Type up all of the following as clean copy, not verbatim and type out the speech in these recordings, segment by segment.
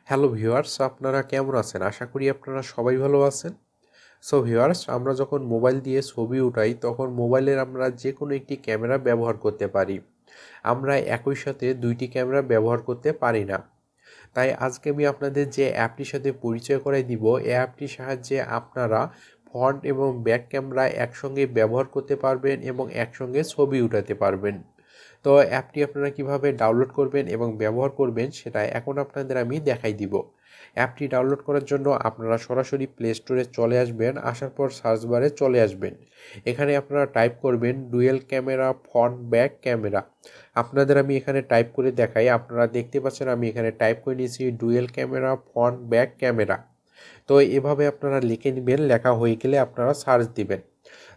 Hello viewers, আপনারা কেমন আছেন? আশা করি আপনারা সবাই ভালো আছেন। সো ভিউয়ার্স, আমরা যখন মোবাইল দিয়ে ছবি উঠাই তখন মোবাইলের আমরা যে কোনো একটি ক্যামেরা ব্যবহার করতে পারি। আমরা একই সাথে দুইটি ক্যামেরা ব্যবহার করতে পারি না। তাই আজকে আমি আপনাদের যে অ্যাপটির সাথে পরিচয় করাই দিব, এই অ্যাপটির সাহায্যে আপনারা ফ্রন্ট এবং ব্যাক ক্যামেরা একসঙ্গে ব্যবহার করতে পারবেন এবং একসঙ্গে ছবি উঠাতে পারবেন। তো অ্যাপটি আপনারা কিভাবে ডাউনলোড করবেন এবং ব্যবহার করবেন সেটা এখন আপনাদের আমি দেখাই দিব। অ্যাপটি ডাউনলোড করার জন্য আপনারা সরাসরি প্লে স্টোরে চলে আসবেন, আসার পর সার্চ বারে চলে আসবেন। এখানে আপনারা টাইপ করবেন dual camera front back camera. আপনাদের আমি এখানে টাইপ করে দেখাই, আপনারা দেখতে পাচ্ছেন আমি এখানে টাইপ করে নিয়েছি dual camera front back camera. তো এভাবে আপনারা লিখে নেবেন, লেখা হয়ে গেলে আপনারা সার্চ দিবেন।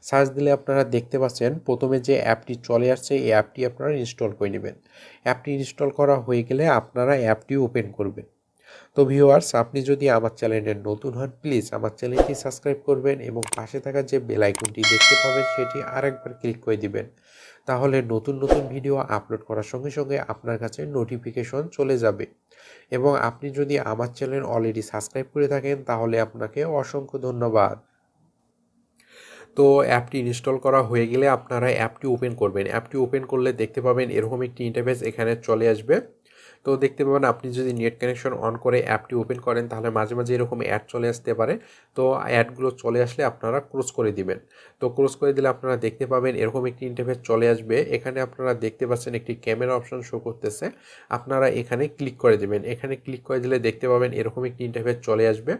সার্চ দিলে আপনারা দেখতে পাচ্ছেন প্রথমে যে অ্যাপটি চলে আসছে, এই অ্যাপটি আপনারা ইনস্টল করে নেবেন। অ্যাপটি ইনস্টল করা হয়ে গেলে আপনারা অ্যাপটি ওপেন করবেন। তো ভিউয়ার্স, আপনি যদি আমার চ্যানেলে নতুন হন প্লিজ আমার চ্যানেলটি সাবস্ক্রাইব করবেন এবং পাশে থাকা যে বেল আইকনটি দেখতে পাবেন সেটি আরেকবার ক্লিক করে দিবেন। তাহলে নতুন নতুন ভিডিও আপলোড করার সঙ্গে সঙ্গে আপনার কাছে নোটিফিকেশন চলে যাবে। এবং আপনি যদি আমার চ্যানেল অলরেডি সাবস্ক্রাইব করে থাকেন তাহলে আপনাকে অসংখ্য ধন্যবাদ। তো অ্যাপটি ইনস্টল করা হয়ে গেলে আপনারা অ্যাপটি ওপেন করবেন। অ্যাপটি ওপেন করলে দেখতে পাবেন এরকম একটি ইন্টারফেস এখানে চলে আসবে। তো দেখতে পাবেন আপনি যদি নেট কানেকশন অন করে অ্যাপটি ওপেন করেন তাহলে মাঝে মাঝে এরকম অ্যাড চলে আসতে পারে। তো অ্যাডগুলো চলে আসলে আপনারা ক্লোজ করে দিবেন। তো ক্লোজ করে দিলে আপনারা দেখতে পাবেন এরকম একটি ইন্টারফেস চলে আসবে। এখানে আপনারা দেখতে পাচ্ছেন একটি ক্যামেরা অপশন শো করতেছে, আপনারা এখানে ক্লিক করে দেবেন। এখানে ক্লিক করে দিলে দেখতে পাবেন এরকম একটি ইন্টারফেস চলে আসবে।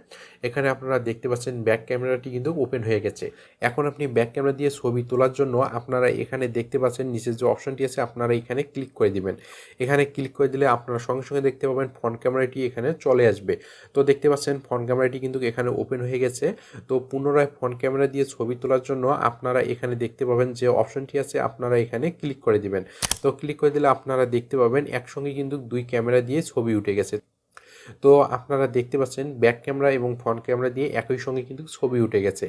এখানে আপনারা দেখতে পাচ্ছেন ব্যাক ক্যামেরাটি কিন্তু ওপেন হয়ে গেছে। এখন আপনি ব্যাক ক্যামেরা দিয়ে ছবি তোলার জন্য আপনারা এখানে দেখতে পাচ্ছেন নিচে যে অপশনটি আছে আপনারা এখানে ক্লিক করে দিবেন। এখানে ক্লিক করে দিলে আপনারা সঙ্গে সঙ্গে দেখতে পাবেন ফ্রন্ট ক্যামেরাটি এখানে চলে আসবে। তো দেখতে পাচ্ছেন ফ্রন্ট ক্যামেরাটি কিন্তু এখানে ওপেন হয়ে গেছে। তো পুনরায় ফ্রন্ট ক্যামেরা দিয়ে ছবি তোলার জন্য আপনারা এখানে দেখতে পাবেন যে অপশনটি আছে আপনারা এখানে ক্লিক করে দিবেন। তো ক্লিক করে দিলে আপনারা দেখতে পাবেন একসঙ্গে কিন্তু দুই ক্যামেরা দিয়ে ছবি উঠে গেছে। তো আপনারা দেখতে পাচ্ছেন ব্যাক ক্যামেরা এবং ফ্রন্ট ক্যামেরা দিয়ে একই সঙ্গে কিন্তু ছবি উঠে গেছে।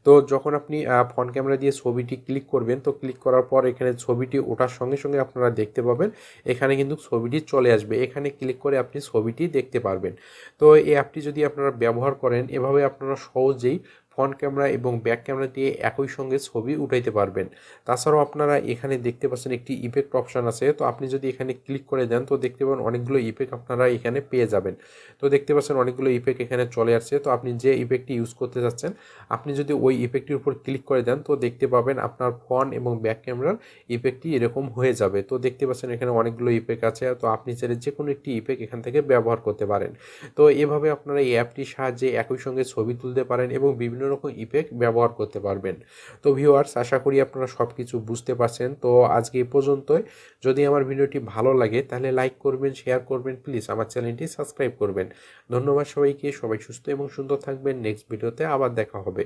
তো যখন আপনি ফ্রন্ট ক্যামেরা দিয়ে ছবিটি ক্লিক করবেন, তো ক্লিক করার পর এখানে ছবিটি ওঠার সঙ্গে সঙ্গে আপনারা দেখতে পাবেন এখানে কিন্তু ছবিটি চলে আসবে। এখানে ক্লিক করে আপনি ছবিটি দেখতে পারবেন। তো এই অ্যাপটি যদি আপনারা ব্যবহার করেন এভাবে আপনারা সহজেই ফ্রন্ট ক্যামেরা এবং ব্যাক ক্যামেরা দিয়ে একই সঙ্গে ছবি উঠাইতে পারবেন। তাছাড়াও আপনারা এখানে দেখতে পাচ্ছেন একটি ইফেক্ট অপশান আছে। তো আপনি যদি এখানে ক্লিক করে দেন তো দেখতে পাবেন অনেকগুলো ইফেক্ট আপনারা এখানে পেয়ে যাবেন। তো দেখতে পাচ্ছেন অনেকগুলো ইফেক্ট এখানে চলে আসছে। তো আপনি যে ইফেক্টটি ইউজ করতে যাচ্ছেন আপনি যদি ওই ইফেক্টটির উপর ক্লিক করে দেন তো দেখতে পাবেন আপনার ফ্রন্ট এবং ব্যাক ক্যামেরার ইফেক্টটি এরকম হয়ে যাবে। তো দেখতে পাচ্ছেন এখানে অনেকগুলো ইফেক্ট আছে। তো আপনি চাইলে যে কোনো একটি ইফেক্ট এখান থেকে ব্যবহার করতে পারেন। তো এভাবে আপনারা এই অ্যাপটির সাহায্যে একই সঙ্গে ছবি তুলতে পারেন এবং বিভিন্ন রকম ইফেক্ট ব্যবহার করতে পারবেন। তো ভিউয়ার্স, আশা করি আপনারা সব কিছু বুঝতে পারছেন। তো আজকে এই পর্যন্তই। যদি আমার ভিডিওটি ভালো লাগে তাহলে লাইক করবেন, শেয়ার করবেন, প্লিজ আমার চ্যানেলটি সাবস্ক্রাইব করবেন। ধন্যবাদ সবাইকে। সবাই সুস্থ এবং সুন্দর থাকবেন। নেক্সট ভিডিওতে আবার দেখা হবে।